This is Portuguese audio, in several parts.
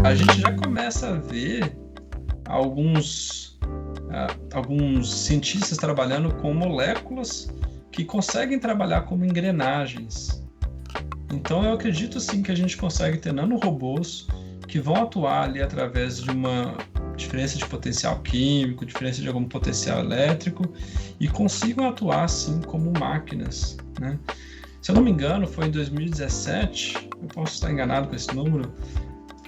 a gente já começa a ver alguns cientistas trabalhando com moléculas que conseguem trabalhar como engrenagens. Então eu acredito sim que a gente consegue ter nanorobôs que vão atuar ali através de uma diferença de potencial químico, diferença de algum potencial elétrico, e consigam atuar assim como máquinas, né? Se eu não me engano, foi em 2017, eu posso estar enganado com esse número,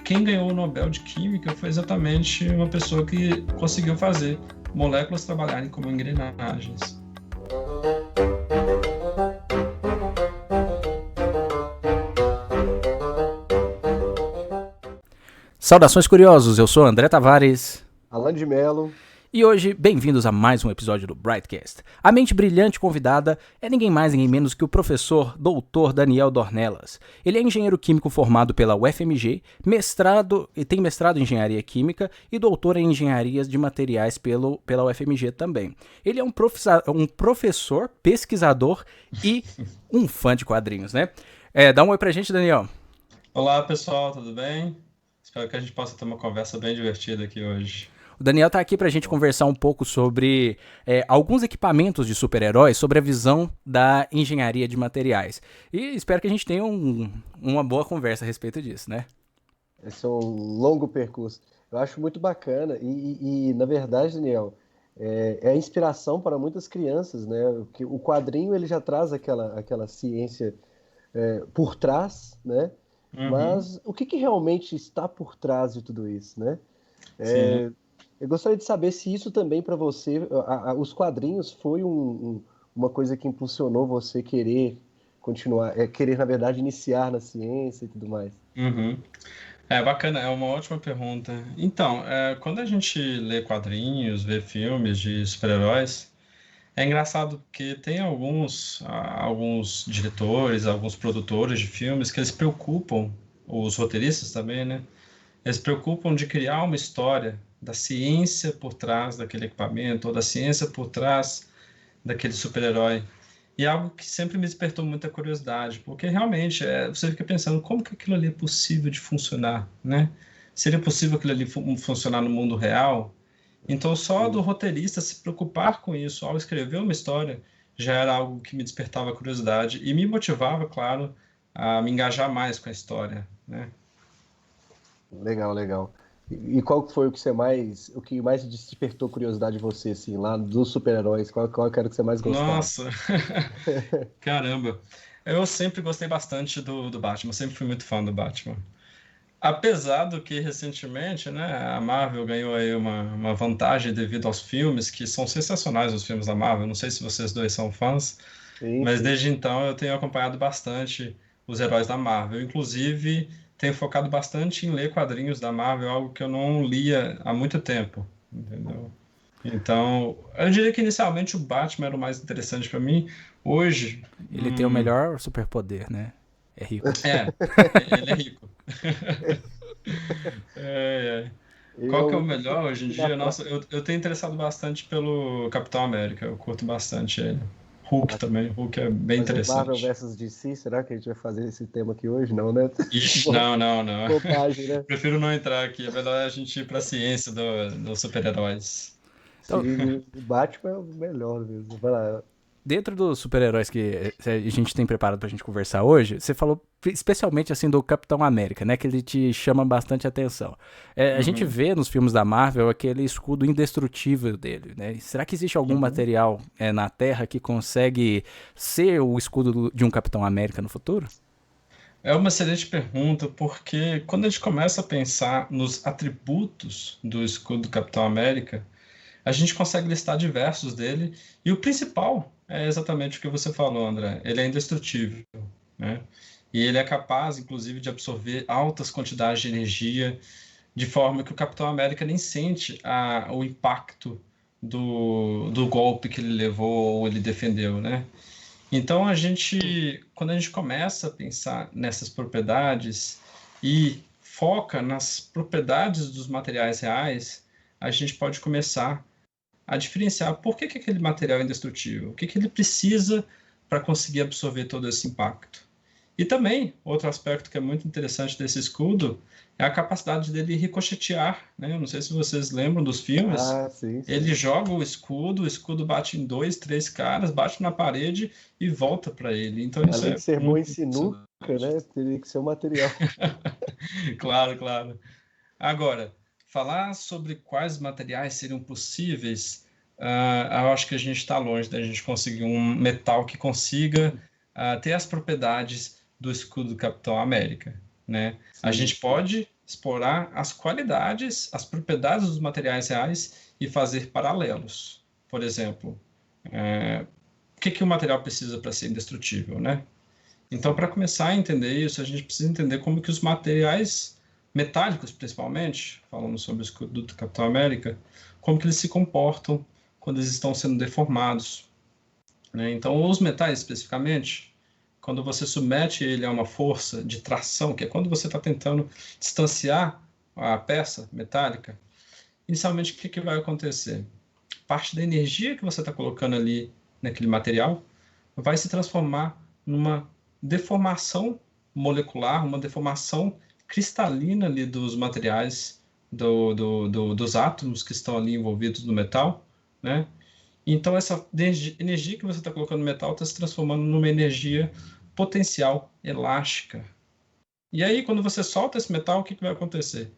quem ganhou o Nobel de Química foi exatamente uma pessoa que conseguiu fazer moléculas trabalharem como engrenagens. Saudações curiosos, eu sou André Tavares. Alan de Mello. E hoje, bem-vindos a mais um episódio do Brightcast. A mente brilhante convidada é ninguém mais, ninguém menos que o professor Dr. Daniel Dornelas. Ele é engenheiro químico formado pela UFMG, tem mestrado em engenharia química e doutor em engenharias de materiais pela UFMG também. Ele é um professor, pesquisador e um fã de quadrinhos, né? Dá um oi pra gente, Daniel. Olá, pessoal, tudo bem? Espero que a gente possa ter uma conversa bem divertida aqui hoje. O Daniel tá aqui pra gente conversar um pouco sobre alguns equipamentos de super-heróis, sobre a visão da engenharia de materiais. E espero que a gente tenha uma boa conversa a respeito disso, né? Esse é um longo percurso. Eu acho muito bacana e na verdade, Daniel, é a inspiração para muitas crianças, né? O quadrinho ele já traz aquela ciência por trás, né? Uhum. Mas o que realmente está por trás de tudo isso, né? Sim. Eu gostaria de saber se isso também para você, os quadrinhos foi uma coisa que impulsionou você querer continuar, querer, na verdade, iniciar na ciência e tudo mais. Uhum. Bacana, é uma ótima pergunta. Então, quando a gente lê quadrinhos, vê filmes de super-heróis, é engraçado porque tem alguns diretores, alguns produtores de filmes que eles se preocupam, os roteiristas também, né? Eles se preocupam de criar uma história da ciência por trás daquele equipamento, ou da ciência por trás daquele super-herói. E é algo que sempre me despertou muita curiosidade, porque realmente você fica pensando como que aquilo ali é possível de funcionar, né? Seria possível aquilo ali funcionar no mundo real? Então, só do roteirista se preocupar com isso ao escrever uma história já era algo que me despertava curiosidade e me motivava, claro, a me engajar mais com a história, né? Legal, legal. E qual foi o que mais despertou curiosidade em você, assim, lá dos super-heróis? Qual que era o que você mais gostava? Nossa, caramba. Eu sempre gostei bastante do Batman, sempre fui muito fã do Batman. Apesar do que recentemente, né, a Marvel ganhou aí uma vantagem devido aos filmes, que são sensacionais os filmes da Marvel. Não sei se vocês dois são fãs, Sim, mas sim. desde então eu tenho acompanhado bastante os heróis da Marvel. Inclusive, tenho focado bastante em ler quadrinhos da Marvel, algo que eu não lia há muito tempo, entendeu? Então, eu diria que inicialmente o Batman era o mais interessante para mim. Hoje, Ele tem o melhor superpoder, né? É rico. ele é rico. É, é. Qual que é o Eu, melhor hoje em na dia? pra... Nossa, eu tenho interessado bastante pelo Capitão América, eu curto bastante ele. Hulk também, Hulk é bem fazer Marvel interessante. versus DC, será que a gente vai fazer esse tema aqui hoje? Não, né? Ixi, não, não, não. Bobagem, né? Prefiro não entrar aqui, é melhor a gente ir para a ciência dos super-heróis. Então, Sim, o Batman é o melhor mesmo. Vai lá. dentro dos super-heróis que a gente tem preparado pra gente conversar hoje, você falou especialmente assim do Capitão América, né? Que ele te chama bastante atenção. A gente Uhum, vê nos filmes da Marvel aquele escudo indestrutível dele, né? Será que existe algum uhum. material na Terra que consegue ser o escudo de um Capitão América no futuro? É uma excelente pergunta, porque quando a gente começa a pensar nos atributos do escudo do Capitão América, a gente consegue listar diversos dele, e o principal é exatamente o que você falou, André. Ele é indestrutível, né? E ele é capaz, inclusive, de absorver altas quantidades de energia, de forma que o Capitão América nem sente o impacto do golpe que ele levou ou ele defendeu, né? Então, quando a gente começa a pensar nessas propriedades e foca nas propriedades dos materiais reais, a gente pode começar a diferenciar por que aquele material é indestrutível, o que ele precisa para conseguir absorver todo esse impacto. E também, outro aspecto que é muito interessante desse escudo é a capacidade dele ricochetear, né? Eu não sei se vocês lembram dos filmes. Sim. Ele joga o escudo bate em 2, 3 caras, bate na parede e volta para ele. Então isso Além é de ser bom em muito sinuca, né? Teria que ser o material. Claro, claro. Agora, falar sobre quais materiais seriam possíveis, eu acho que a gente está longe da gente conseguir um metal que consiga ter as propriedades do escudo do Capitão América, né? A gente pode explorar as qualidades, as propriedades dos materiais reais e fazer paralelos. Por exemplo, o que o material precisa para ser indestrutível, né? Então, para começar a entender isso, a gente precisa entender como que os materiais metálicos, principalmente, falando sobre o escudo do Capitão América, como que eles se comportam quando eles estão sendo deformados, né? Então, os metais, especificamente, quando você submete ele a uma força de tração, que é quando você está tentando distanciar a peça metálica, inicialmente, o que vai acontecer? Parte da energia que você está colocando ali naquele material vai se transformar numa deformação molecular, uma deformação cristalina ali dos materiais, dos átomos que estão ali envolvidos no metal, né? Então, essa energia que você está colocando no metal está se transformando numa energia potencial elástica. E aí, quando você solta esse metal, o que vai acontecer?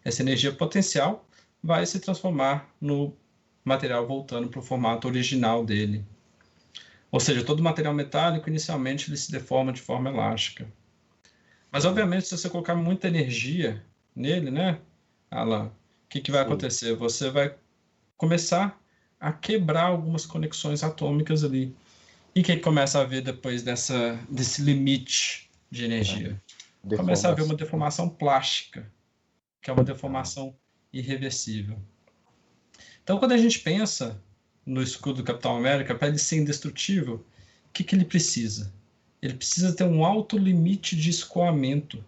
Essa energia potencial vai se transformar no material voltando para o formato original dele. Ou seja, todo material metálico, inicialmente, ele se deforma de forma elástica. Mas, obviamente, se você colocar muita energia nele, né, Alan, o que vai acontecer? Você vai começar a quebrar algumas conexões atômicas ali. E o que começa a haver depois desse limite de energia? Começa a haver uma deformação plástica, que é uma deformação irreversível. Então, quando a gente pensa no escudo do Capitão América, para ele ser indestrutível, o que ele precisa? Ele precisa ter um alto limite de escoamento,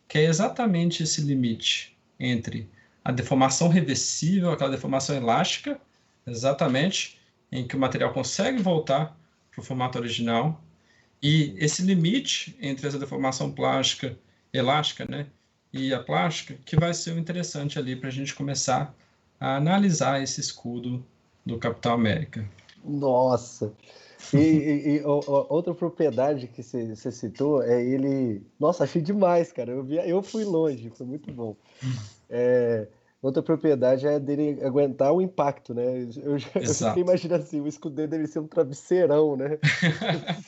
que é exatamente esse limite entre a deformação reversível, aquela deformação elástica, exatamente, em que o material consegue voltar para o formato original, e esse limite entre essa deformação plástica, elástica, né, e a plástica, que vai ser o interessante ali para a gente começar a analisar esse escudo do Capitão América. Nossa! E outra propriedade que você citou é ele... Nossa, achei demais, cara. Eu fui longe, foi muito bom. Outra propriedade é dele aguentar o impacto, né? Eu fiquei imaginando assim, o escudo dele deve ser um travesseirão, né?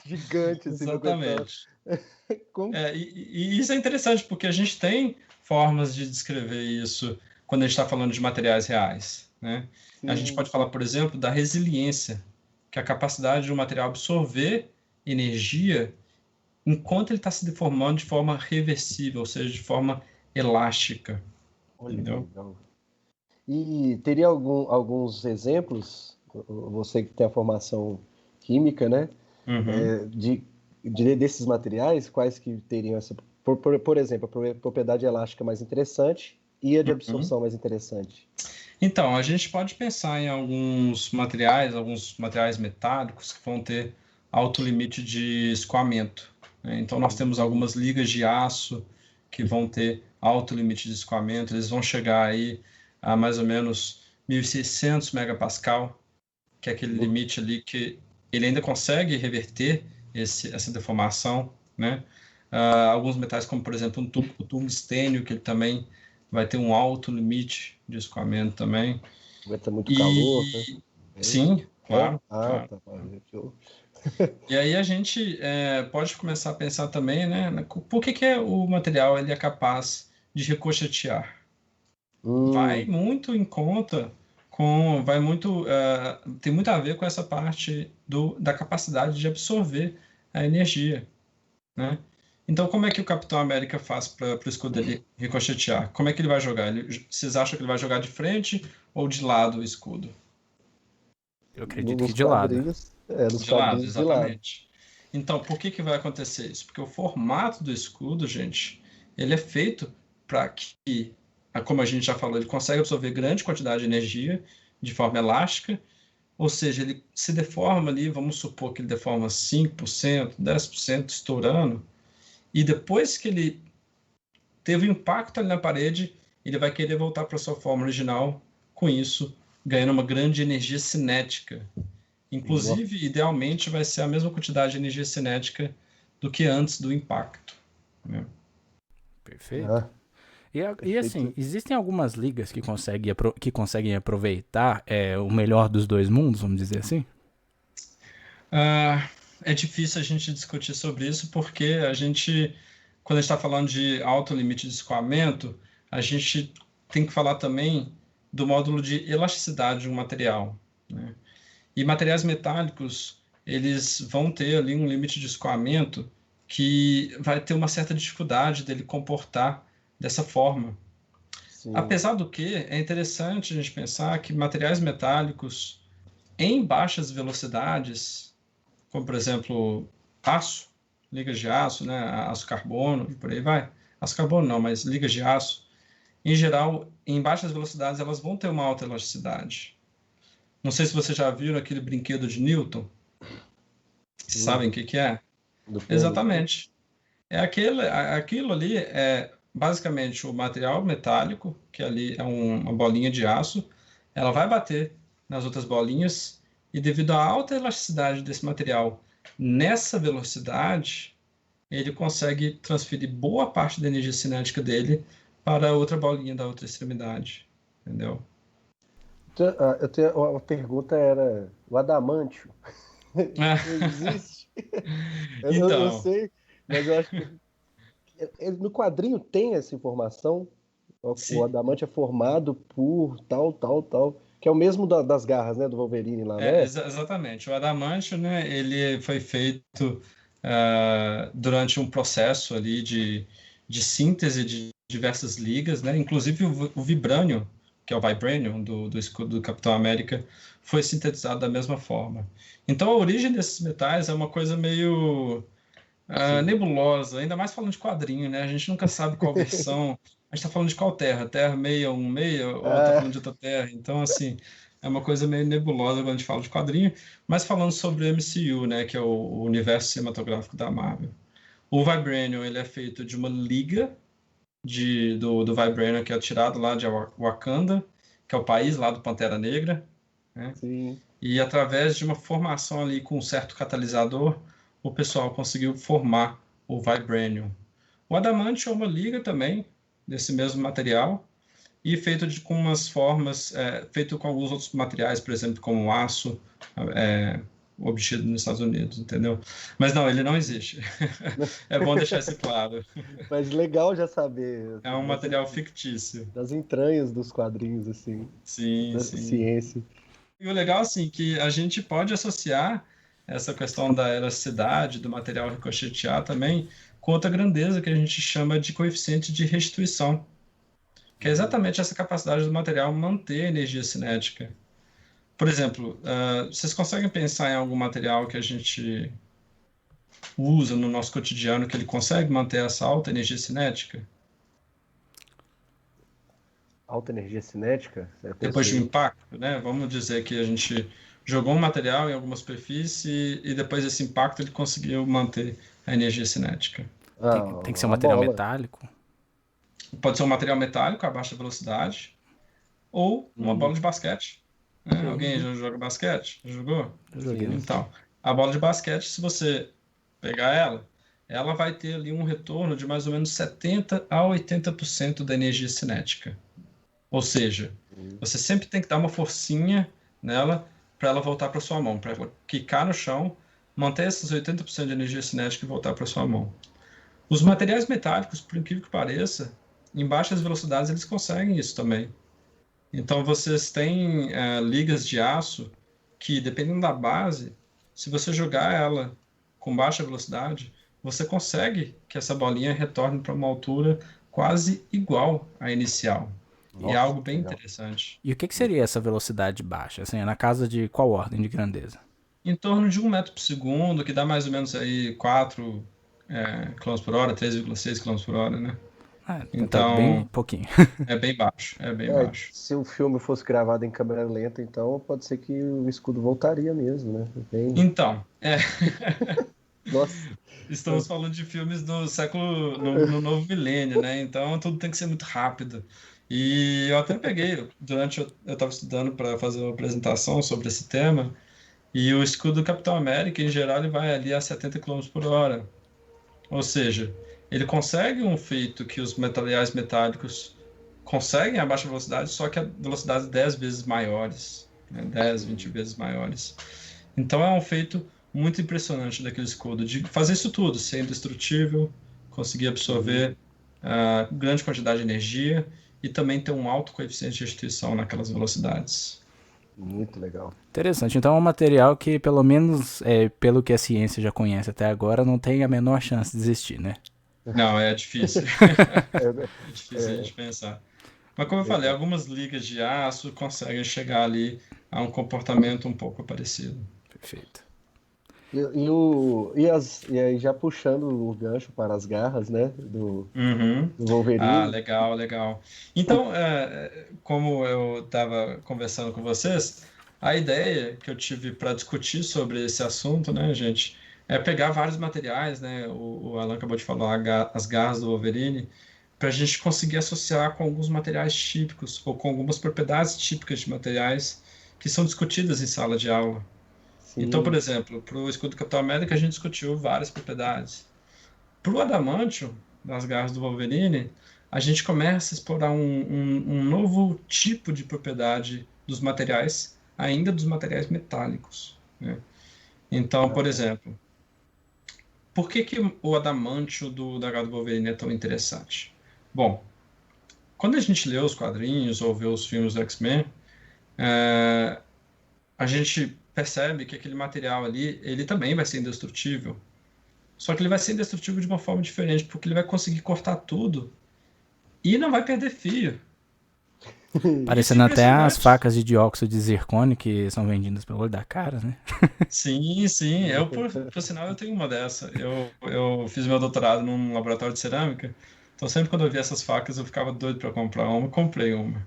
Gigante, assim, exatamente. E isso é interessante, porque a gente tem formas de descrever isso quando a gente está falando de materiais reais, né? A gente pode falar, por exemplo, da resiliência, que é a capacidade de um material absorver energia enquanto ele está se deformando de forma reversível, ou seja, de forma elástica. Entendeu? E teria alguns exemplos, você que tem a formação química, né? Desses materiais, quais que teriam essa, por exemplo, a propriedade elástica mais interessante e a de absorção mais interessante? Então, a gente pode pensar em alguns materiais metálicos que vão ter alto limite de escoamento, né? Então, nós temos algumas ligas de aço que vão ter alto limite de escoamento, eles vão chegar aí a mais ou menos 1.600 megapascal, que é aquele limite ali que ele ainda consegue reverter essa deformação, né? Alguns metais, como por exemplo o tungstênio, que ele também vai ter um alto limite de escoamento também. Aguenta muito calor, né? Sim, claro. Claro. Tá. E aí a gente pode começar a pensar também, né? Por que o material ele é capaz de ricochetear? Vai muito em conta tem muito a ver com essa parte da capacidade de absorver a energia, né? Então, como é que o Capitão América faz para o escudo dele ricochetear? Como é que ele vai jogar? Vocês acham que ele vai jogar de frente ou de lado o escudo? Eu acredito que de lado. De lado, exatamente. Então, por que vai acontecer isso? Porque o formato do escudo, gente, ele é feito para que, como a gente já falou, ele consegue absorver grande quantidade de energia de forma elástica, ou seja, ele se deforma ali, vamos supor que ele deforma 5%, 10% estourando, e depois que ele teve um impacto ali na parede, ele vai querer voltar para sua forma original, com isso, ganhando uma grande energia cinética. Inclusive, idealmente, vai ser a mesma quantidade de energia cinética do que antes do impacto. Né? Perfeito. E assim, existem algumas ligas que conseguem aproveitar o melhor dos dois mundos, vamos dizer assim? É difícil a gente discutir sobre isso, porque quando a gente está falando de alto limite de escoamento, a gente tem que falar também do módulo de elasticidade de um material. Né? E materiais metálicos, eles vão ter ali um limite de escoamento que vai ter uma certa dificuldade dele comportar dessa forma. Sim. Apesar do que, é interessante a gente pensar que materiais metálicos em baixas velocidades, como por exemplo aço, ligas de aço, né, aço carbono e por aí vai. Aço carbono não, mas ligas de aço, em geral, em baixas velocidades, elas vão ter uma alta elasticidade. Não sei se vocês já viram aquele brinquedo de Newton. Vocês sabem o que é? Exatamente. Aquilo ali é basicamente o material metálico, que ali é uma bolinha de aço, ela vai bater nas outras bolinhas e devido à alta elasticidade desse material, nessa velocidade, ele consegue transferir boa parte da energia cinética dele para outra bolinha da outra extremidade. Entendeu? Eu tenho uma pergunta, era o adamantio existe? Eu não sei, mas eu acho que no quadrinho tem essa informação. O adamante é formado por tal, que é o mesmo das garras, né, do Wolverine lá, né? Exatamente. O adamantio, né, ele foi feito durante um processo ali de síntese de diversas ligas, né? Inclusive o vibrânio, que é o Vibranium do escudo do Capitão América, foi sintetizado da mesma forma. Então a origem desses metais é uma coisa meio nebulosa, ainda mais falando de quadrinho, né? A gente nunca sabe qual versão. A gente está falando de qual terra? Terra 616 ou está falando de outra terra? Então, assim, é uma coisa meio nebulosa quando a gente fala de quadrinho, mas falando sobre o MCU, né, que é o universo cinematográfico da Marvel. O Vibranium, ele é feito de uma liga do Vibranium, que é tirado lá de Wakanda, que é o país lá do Pantera Negra, né? Sim. E através de uma formação ali com um certo catalisador, o pessoal conseguiu formar o Vibranium. O adamantio é uma liga também desse mesmo material e feito com umas formas, feito com alguns outros materiais, por exemplo, como o aço, obtido nos Estados Unidos, entendeu? Mas não, ele não existe. É bom deixar isso claro. Mas legal já saber. É um material fictício. Das entranhas dos quadrinhos, assim. Sim, da sim. ciência. E o legal, assim, que a gente pode associar essa questão da elasticidade, do material ricochetear também, com outra grandeza que a gente chama de coeficiente de restituição, que é exatamente essa capacidade do material manter a energia cinética. Por exemplo, vocês conseguem pensar em algum material que a gente usa no nosso cotidiano que ele consegue manter essa alta energia cinética? Alta energia cinética? Depois de um impacto, né? Vamos dizer que a gente jogou um material em alguma superfície e depois desse impacto ele conseguiu manter a energia cinética. Tem que ser um material metálico? Pode ser um material metálico a baixa velocidade ou uma bola de basquete. Alguém já joga basquete? Já jogou? Joguei. Então, a bola de basquete, se você pegar ela vai ter ali um retorno de mais ou menos 70% a 80% da energia cinética. Ou seja, você sempre tem que dar uma forcinha nela para ela voltar para sua mão, para ela quicar no chão, manter esses 80% de energia cinética e voltar para sua mão. Os materiais metálicos, por incrível que pareça, em baixas velocidades eles conseguem isso também. Então vocês têm ligas de aço que, dependendo da base, se você jogar ela com baixa velocidade, você consegue que essa bolinha retorne para uma altura quase igual à inicial. Nossa, e é algo bem legal. Interessante. E o que seria essa velocidade baixa? Assim, é na casa de qual ordem de grandeza? Em torno de 1 metro por segundo, que dá mais ou menos aí 4 km por hora, 3,6 km por hora, né? Então, bem pouquinho. É bem baixo, baixo. Se o filme fosse gravado em câmera lenta, então pode ser que o escudo voltaria mesmo, né? Então, Nossa. estamos falando de filmes do século, no novo milênio, né? Então tudo tem que ser muito rápido. E eu até peguei, eu estava estudando para fazer uma apresentação sobre esse tema, e o escudo do Capitão América, em geral, ele vai ali a 70 km por hora. Ou seja, ele consegue um feito que os materiais metálicos conseguem a baixa velocidade, só que a velocidade 10 vezes maiores, né? 10, 20 vezes maiores. Então é um feito muito impressionante daquele escudo, de fazer isso tudo, ser indestrutível, conseguir absorver grande quantidade de energia e também ter um alto coeficiente de destruição naquelas velocidades. Muito legal. Interessante. Então é um material que, pelo menos pelo que a ciência já conhece até agora, não tem a menor chance de existir, né? Não, é difícil. É difícil a gente pensar. Mas como eu falei, algumas ligas de aço conseguem chegar ali a um comportamento um pouco parecido. Perfeito. E aí já puxando o gancho para as garras, né, do Wolverine. Ah, legal, legal. Então, como eu estava conversando com vocês, a ideia que eu tive para discutir sobre esse assunto, né, gente, é pegar vários materiais, né, o Alan acabou de falar, as garras do Wolverine, para a gente conseguir associar com alguns materiais típicos ou com algumas propriedades típicas de materiais que são discutidas em sala de aula. Então, por Sim. exemplo, para o escudo do Capitão América, a gente discutiu várias propriedades. Para o adamantium, das garras do Wolverine, a gente começa a explorar um novo tipo de propriedade dos materiais, ainda dos materiais metálicos, né? Então, por exemplo, por que o adamantium da garra do Wolverine é tão interessante? Bom, quando a gente lê os quadrinhos ou vê os filmes do X-Men, a gente percebe que aquele material ali, ele também vai ser indestrutível. Só que ele vai ser indestrutível de uma forma diferente, porque ele vai conseguir cortar tudo e não vai perder fio. Parecendo até as facas de dióxido de zircônio que são vendidas pelo olho da cara, né? Sim, sim. Eu, por sinal, eu tenho uma dessa. Eu fiz meu doutorado num laboratório de cerâmica, então sempre quando eu via essas facas eu ficava doido para comprar uma, comprei uma.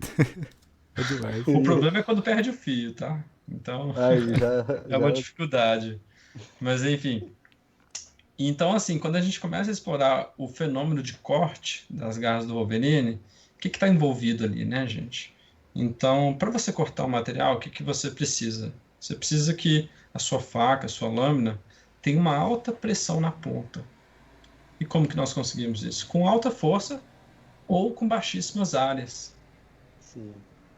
É demais. O problema é quando perde o fio, tá? Então, Aí é uma dificuldade. Mas, enfim. Então, assim, quando a gente começa a explorar o fenômeno de corte das garras do Wolverine, o que está envolvido ali, né, gente? Então, para você cortar o material, o que você precisa? Você precisa que a sua faca, a sua lâmina, tenha uma alta pressão na ponta. E como que nós conseguimos isso? Com alta força ou com baixíssimas áreas. Sim.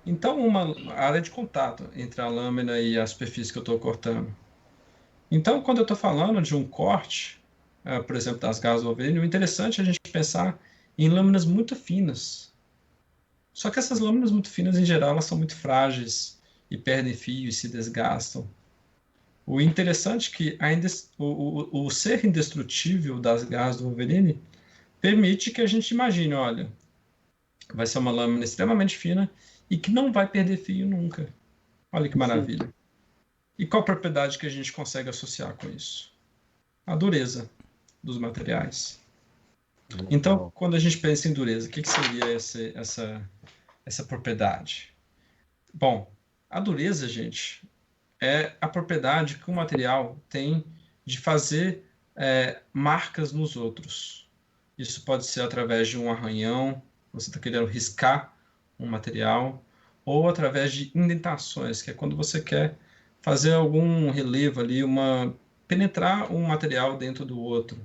Então, uma área de contato entre a lâmina e a superfície que eu estou cortando. Então, quando eu estou falando de um corte, por exemplo, das garras do Wolverine, o interessante é a gente pensar em lâminas muito finas. Só que essas lâminas muito finas, em geral, elas são muito frágeis e perdem fio e se desgastam. O interessante é que o ser indestrutível das garras do Wolverine permite que a gente imagine, olha, vai ser uma lâmina extremamente fina e que não vai perder fio nunca. Olha que maravilha. Sim. E qual propriedade que a gente consegue associar com isso? A dureza dos materiais. Então, quando a gente pensa em dureza, o que seria essa propriedade? Bom, a dureza, gente, é a propriedade que o material tem de fazer marcas nos outros. Isso pode ser através de um arranhão, você está querendo riscar um material, ou através de indentações, que é quando você quer fazer algum relevo ali, penetrar um material dentro do outro.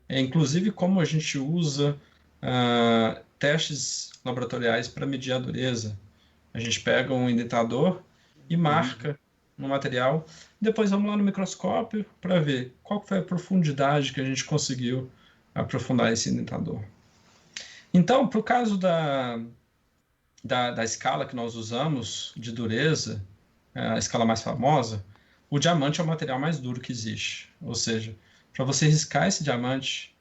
Inclusive como a gente usa testes laboratoriais para medir a dureza. A gente pega um indentador e marca no material, depois vamos lá no microscópio para ver qual foi a profundidade que a gente conseguiu aprofundar esse indentador. Então, para o caso da escala que nós usamos de dureza, a escala mais famosa, o diamante é o material mais duro que existe. Ou seja, para você riscar esse diamante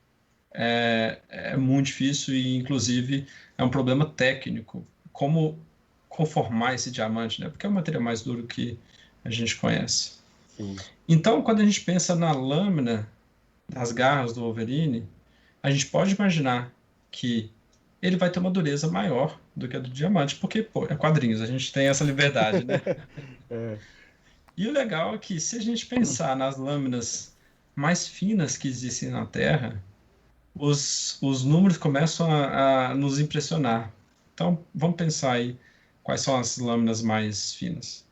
é muito difícil e, inclusive, é um problema técnico. Como conformar esse diamante, né? Porque é o material mais duro que a gente conhece. Sim. Então, quando a gente pensa na lâmina das garras do Wolverine, a gente pode imaginar que ele vai ter uma dureza maior do que a do diamante, porque, pô, é quadrinhos, a gente tem essa liberdade, né? E o legal é que, se a gente pensar nas lâminas mais finas que existem na Terra, os números começam a nos impressionar. Então, vamos pensar aí quais são as lâminas mais finas.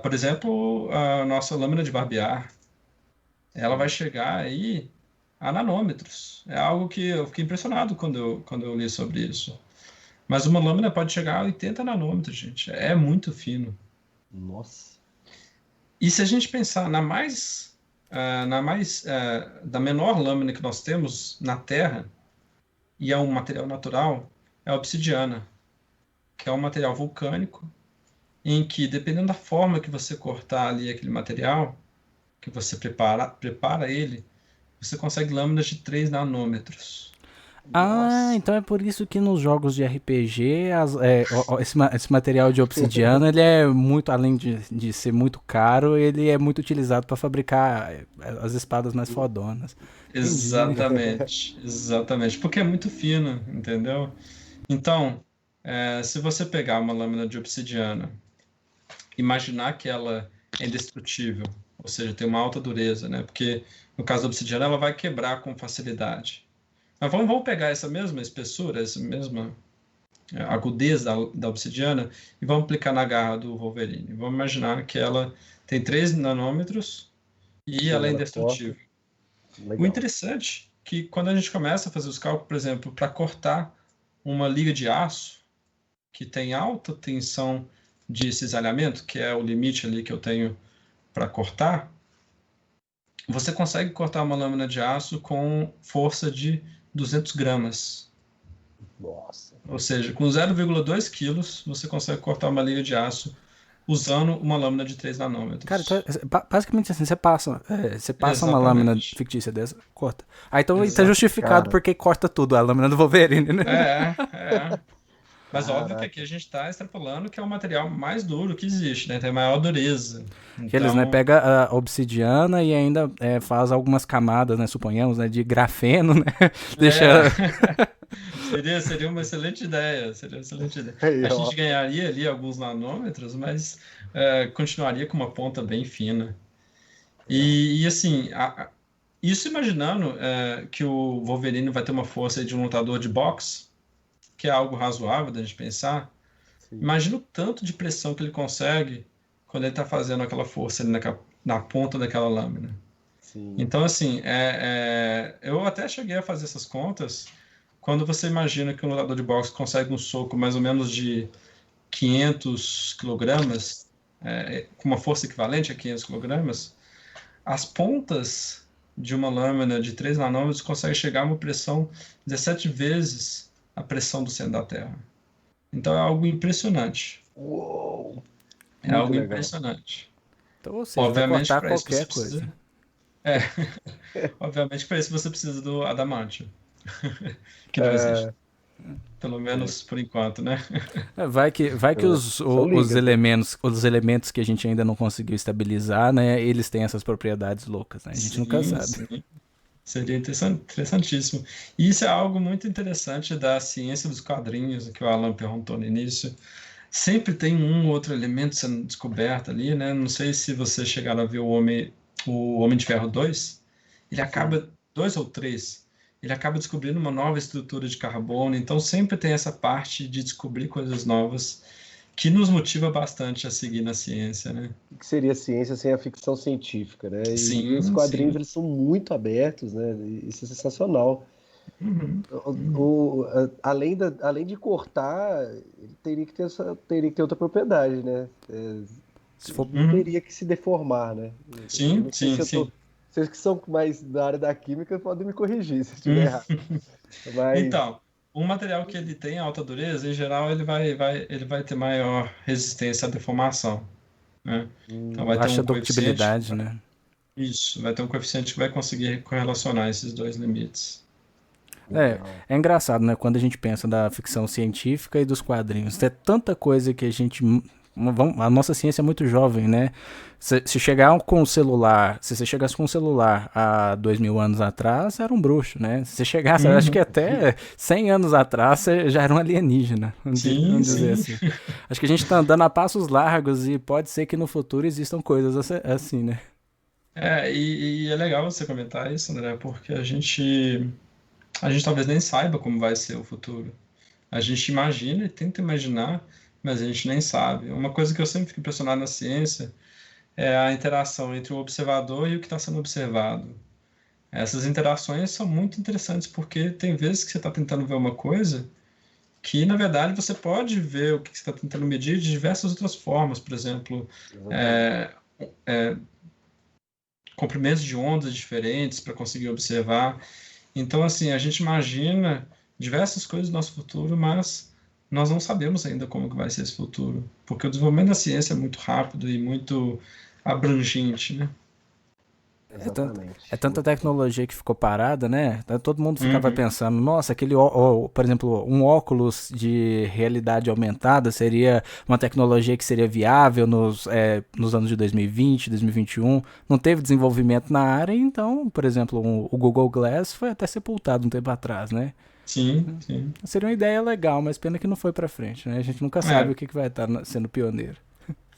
Por exemplo, a nossa lâmina de barbear, ela vai chegar aí a nanômetros. É algo que eu fiquei impressionado quando eu li sobre isso. Mas uma lâmina pode chegar a 80 nanômetros, gente. É muito fino. Nossa. E se a gente pensar da menor lâmina que nós temos na Terra, e é um material natural, é a obsidiana, que é um material vulcânico, em que, dependendo da forma que você cortar ali aquele material, que você prepara ele, você consegue lâminas de 3 nanômetros. Ah, Nossa. então é por isso que nos jogos de RPG esse material de obsidiana ele é muito, além de ser muito caro, ele é muito utilizado para fabricar as espadas mais fodonas. Entendi. Exatamente, porque é muito fino, entendeu? Então, se você pegar uma lâmina de obsidiana, imaginar que ela é indestrutível, ou seja, tem uma alta dureza, né? Porque no caso da obsidiana ela vai quebrar com facilidade. Mas vamos pegar essa mesma espessura, essa mesma agudez da obsidiana e vamos aplicar na garra do Wolverine. Vamos imaginar que ela tem 3 nanômetros e ela é indestrutível. O interessante é que quando a gente começa a fazer os cálculos, por exemplo, para cortar uma liga de aço que tem alta tensão de cisalhamento, que é o limite ali que eu tenho para cortar, você consegue cortar uma lâmina de aço com força de 200 gramas. Nossa. Ou seja, com 0,2 quilos, você consegue cortar uma liga de aço usando uma lâmina de 3 nanômetros. Cara, então, basicamente assim, você passa uma lâmina fictícia dessa, corta. Ah, então tá justificado porque corta tudo, a lâmina do Wolverine, né? Mas óbvio que aqui a gente está extrapolando que é o material mais duro que existe, né? Tem maior dureza. Então... Eles, né, pega a obsidiana e ainda faz algumas camadas, né, suponhamos, né, de grafeno, né? Deixa... Seria uma excelente ideia. A gente ganharia ali alguns nanômetros, mas continuaria com uma ponta bem fina. E assim, isso imaginando que o Wolverine vai ter uma força de um lutador de boxe, que é algo razoável da gente pensar. Sim. Imagina o tanto de pressão que ele consegue quando ele está fazendo aquela força ali na ponta daquela lâmina. Sim. Então, assim, eu até cheguei a fazer essas contas. Quando você imagina que um lutador de boxe consegue um soco mais ou menos de 500 quilogramas, com uma força equivalente a 500 quilogramas, as pontas de uma lâmina de 3 nanômetros conseguem chegar a uma pressão 17 vezes a pressão do centro da Terra. Então é algo impressionante. Uou! É algo legal. Impressionante. Então, ou seja, obviamente, vai cortar qualquer coisa. Obviamente, para isso você precisa do adamantio. Que não existe. Pelo menos por enquanto, né? Vai que os elementos que a gente ainda não conseguiu estabilizar, né? Eles têm essas propriedades loucas, né? A gente nunca sabe. Sim. Seria interessantíssimo. E isso é algo muito interessante da ciência dos quadrinhos, que o Alan perguntou no início. Sempre tem um ou outro elemento sendo descoberto ali, né? Não sei se você chegaram a ver o Homem de Ferro 2. Ele acaba, 2 ou 3, ele acaba descobrindo uma nova estrutura de carbono. Então sempre tem essa parte de descobrir coisas novas que nos motiva bastante a seguir na ciência, né? O que seria ciência sem a ficção científica, né? Sim, e os quadrinhos eles são muito abertos, né? Isso é sensacional. Uhum. Além de cortar, ele teria que ter outra propriedade, né? Não teria que se deformar, né? Sim. Vocês que são mais da área da química podem me corrigir se estiver errado. Mas... Então, um material que ele tem alta dureza, em geral, ele vai ter maior resistência à deformação, né? Então vai ter baixa ductibilidade, né? Isso, vai ter um coeficiente que vai conseguir correlacionar esses dois limites. É engraçado, né? Quando a gente pensa da ficção científica e dos quadrinhos, tem tanta coisa que a gente... A nossa ciência é muito jovem, né? Se chegar com o celular, se você chegasse com um celular há 2000 anos atrás, era um bruxo, né? Se você chegasse, acho que até 100 anos atrás, você já era um alienígena. Vamos dizer assim. Acho que a gente tá andando a passos largos e pode ser que no futuro existam coisas assim, né? E é legal você comentar isso, André, porque a gente talvez nem saiba como vai ser o futuro. A gente imagina e tenta imaginar, mas a gente nem sabe. Uma coisa que eu sempre fico impressionado na ciência é a interação entre o observador e o que está sendo observado. Essas interações são muito interessantes porque tem vezes que você está tentando ver uma coisa que, na verdade, você pode ver o que você está tentando medir de diversas outras formas. Por exemplo, Exatamente. é, é, comprimentos de ondas diferentes para conseguir observar. Então, assim, a gente imagina diversas coisas do nosso futuro, mas nós não sabemos ainda como que vai ser esse futuro, porque o desenvolvimento da ciência é muito rápido e muito abrangente, né? É, tanto, é Exatamente. tanta tecnologia que ficou parada, né? Todo mundo ficava Uhum. pensando, nossa, por exemplo, um óculos de realidade aumentada seria uma tecnologia que seria viável nos anos de 2020, 2021. Não teve desenvolvimento na área, então, por exemplo, o Google Glass foi até sepultado um tempo atrás, né? Sim, sim. Seria uma ideia legal, mas pena que não foi pra frente, né? A gente nunca sabe o É. que vai estar sendo pioneiro.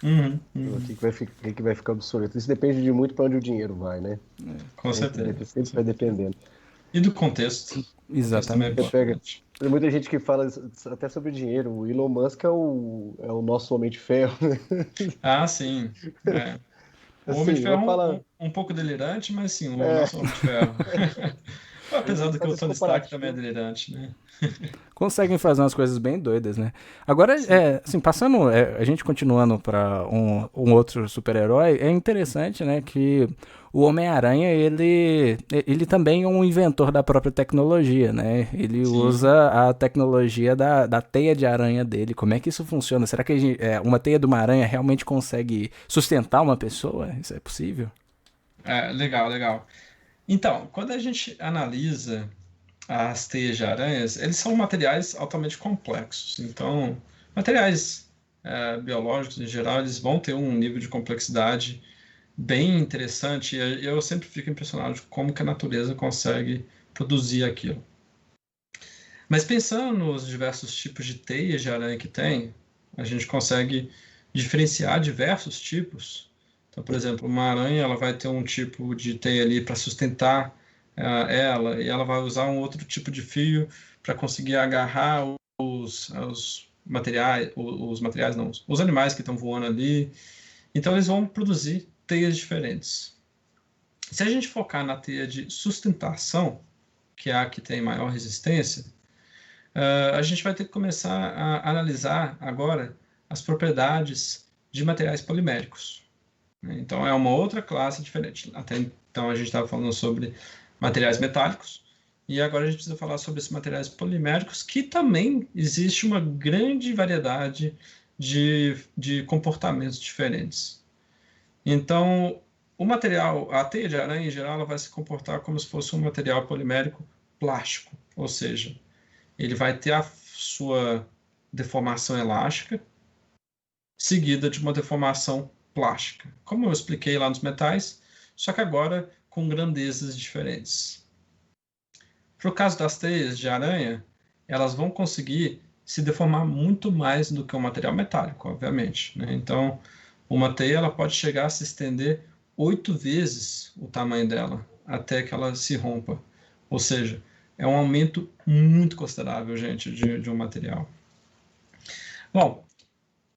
Uhum, O uhum. que vai ficar obsoleto? Isso depende de muito para onde o dinheiro vai, né? Com certeza, com Sempre vai certeza. dependendo. E do contexto. O contexto também é Exatamente. Você pega. importante. Tem muita gente que fala até sobre dinheiro. O Elon Musk é o nosso homem de ferro, né? Ah, sim. É. O Homem de Assim, eu vou Ferro é falar. um pouco delirante, mas sim, o É, nosso Homem de Ferro. Apesar ele do que faz o esse Tony Stark também é comparativo. delirante, né? Conseguem fazer umas coisas bem doidas, né? Agora, Sim. assim, passando, a gente continuando para um outro super-herói, é interessante, né, que o Homem-Aranha, ele também é um inventor da própria tecnologia, né? Ele Sim. usa a tecnologia da teia de aranha dele. Como é que isso funciona? Será que uma teia de uma aranha realmente consegue sustentar uma pessoa? Isso é possível? Legal, legal. Então, quando a gente analisa as teias de aranhas, eles são materiais altamente complexos. Então, materiais biológicos em geral, eles vão ter um nível de complexidade bem interessante. E eu sempre fico impressionado de como que a natureza consegue produzir aquilo. Mas pensando nos diversos tipos de teias de aranha que tem, a gente consegue diferenciar diversos tipos. Então, por exemplo, uma aranha ela vai ter um tipo de teia ali para sustentar ela, e ela vai usar um outro tipo de fio para conseguir agarrar os materiais, os materiais não, os animais que estão voando ali. Então, eles vão produzir teias diferentes. Se a gente focar na teia de sustentação, que é a que tem maior resistência, a gente vai ter que começar a analisar agora as propriedades de materiais poliméricos, né? Então, é uma outra classe diferente. Até então, a gente estava falando sobre materiais metálicos, e agora a gente precisa falar sobre esses materiais poliméricos, que também existe uma grande variedade de comportamentos diferentes. Então, a teia de aranha, em geral, ela vai se comportar como se fosse um material polimérico plástico, ou seja, ele vai ter a sua deformação elástica, seguida de uma deformação plástica. Como eu expliquei lá nos metais, só que agora com grandezas diferentes. Para o caso das teias de aranha, elas vão conseguir se deformar muito mais do que um material metálico, obviamente, né? Então, uma teia ela pode chegar a se estender 8 vezes o tamanho dela, até que ela se rompa. Ou seja, é um aumento muito considerável, gente, de um material. Bom,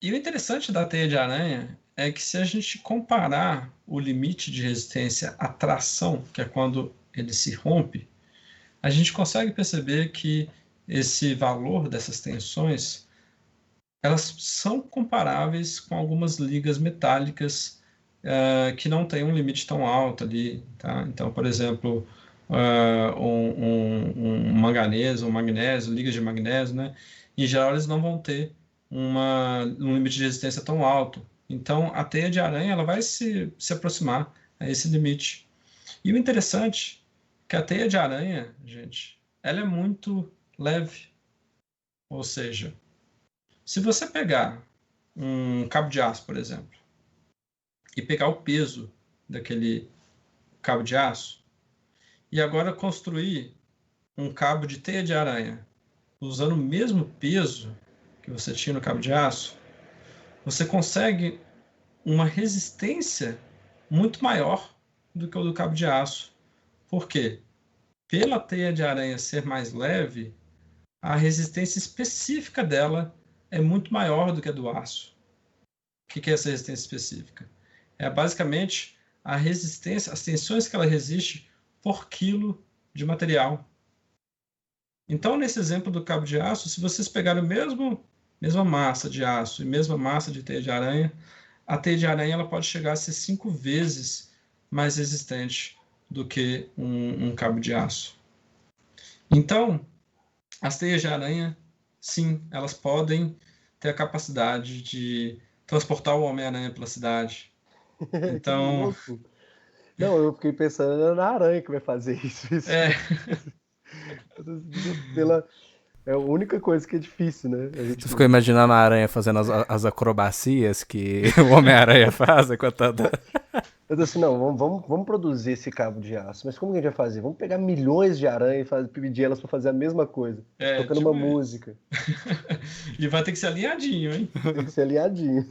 e o interessante da teia de aranha é que se a gente comparar o limite de resistência à tração, que é quando ele se rompe, a gente consegue perceber que esse valor dessas tensões, elas são comparáveis com algumas ligas metálicas que não têm um limite tão alto ali, tá? Então, por exemplo, um manganês, um magnésio, ligas de magnésio, né? Em geral, eles não vão ter um limite de resistência tão alto. Então, a teia de aranha ela vai se aproximar a esse limite. E o interessante é que a teia de aranha, gente, ela é muito leve. Ou seja, se você pegar um cabo de aço, por exemplo, e pegar o peso daquele cabo de aço, e agora construir um cabo de teia de aranha usando o mesmo peso que você tinha no cabo de aço, você consegue uma resistência muito maior do que o do cabo de aço. Por quê? Pela teia de aranha ser mais leve, a resistência específica dela é muito maior do que a do aço. O que é essa resistência específica? É basicamente a resistência, as tensões que ela resiste por quilo de material. Então, nesse exemplo do cabo de aço, se vocês pegarem mesma massa de aço e mesma massa de teia de aranha, a teia de aranha ela pode chegar a ser 5 vezes mais resistente do que um cabo de aço. Então, as teias de aranha, sim, elas podem ter a capacidade de transportar o Homem-Aranha pela cidade. Então, não, eu fiquei pensando na aranha que vai fazer isso. É a única coisa que é difícil, né? Tu ficou imaginando a aranha fazendo as acrobacias que o Homem-Aranha faz enquanto tá... Eu disse assim, não, vamos produzir esse cabo de aço, mas como que a gente vai fazer? Vamos pegar milhões de aranhas e pedir elas para fazer a mesma coisa, tocando uma música. E vai ter que ser alinhadinho, hein? Tem que ser alinhadinho.